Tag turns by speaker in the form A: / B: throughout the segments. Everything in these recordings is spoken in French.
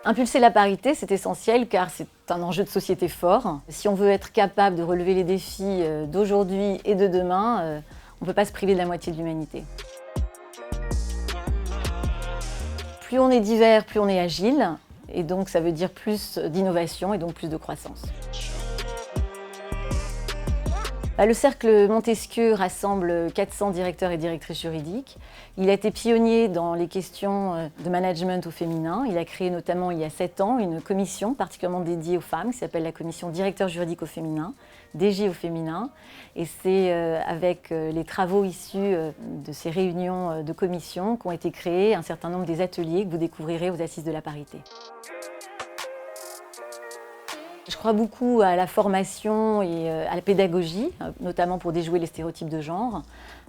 A: Impulser la parité, c'est essentiel car c'est un enjeu de société fort. Si on veut être capable de relever les défis d'aujourd'hui et de demain, on ne peut pas se priver de la moitié de l'humanité. Plus on est divers, plus on est agile, et donc ça veut dire plus d'innovation et donc plus de croissance. Le Cercle Montesquieu rassemble 400 directeurs et directrices juridiques. Il a été pionnier dans les questions de management au féminin. Il a créé notamment il y a 7 ans une commission particulièrement dédiée aux femmes qui s'appelle la commission directeur juridique au féminin, DJ au féminin. Et c'est avec les travaux issus de ces réunions de commission qu'ont été créés un certain nombre des ateliers que vous découvrirez aux Assises de la parité. Je crois beaucoup à la formation et à la pédagogie, notamment pour déjouer les stéréotypes de genre.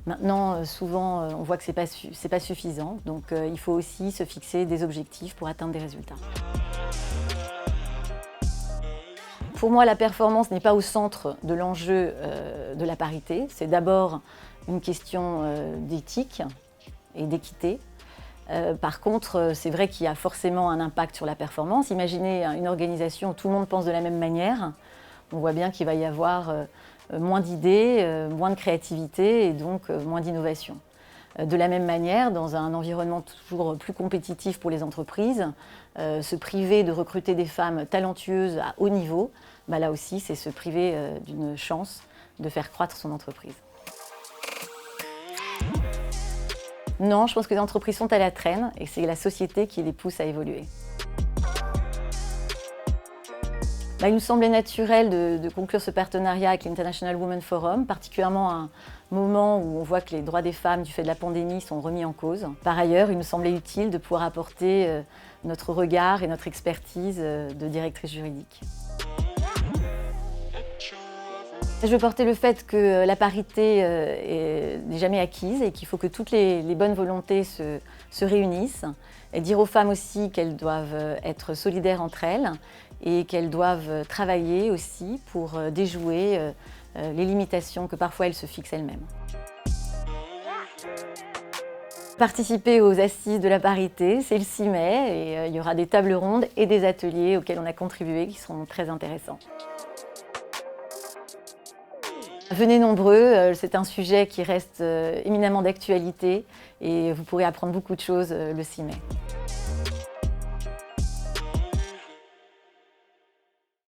A: Maintenant, souvent, on voit que ce n'est pas suffisant, donc il faut aussi se fixer des objectifs pour atteindre des résultats. Pour moi, la performance n'est pas au centre de l'enjeu de la parité. C'est d'abord une question d'éthique et d'équité. Par contre, c'est vrai qu'il y a forcément un impact sur la performance. Imaginez une organisation où tout le monde pense de la même manière. On voit bien qu'il va y avoir moins d'idées, moins de créativité et donc moins d'innovation. De la même manière, dans un environnement toujours plus compétitif pour les entreprises, se priver de recruter des femmes talentueuses à haut niveau, là aussi, c'est se priver d'une chance de faire croître son entreprise. Non, je pense que les entreprises sont à la traîne et c'est la société qui les pousse à évoluer. Il nous semblait naturel de conclure ce partenariat avec l'International Women Forum, particulièrement à un moment où on voit que les droits des femmes du fait de la pandémie sont remis en cause. Par ailleurs, il nous semblait utile de pouvoir apporter notre regard et notre expertise de directrice juridique. Je veux porter le fait que la parité n'est jamais acquise et qu'il faut que toutes les bonnes volontés se réunissent. Et dire aux femmes aussi qu'elles doivent être solidaires entre elles et qu'elles doivent travailler aussi pour déjouer les limitations que parfois elles se fixent elles-mêmes. Participer aux Assises de la parité, c'est le 6 mai et il y aura des tables rondes et des ateliers auxquels on a contribué qui seront très intéressants. Venez nombreux, c'est un sujet qui reste éminemment d'actualité et vous pourrez apprendre beaucoup de choses le 6 mai.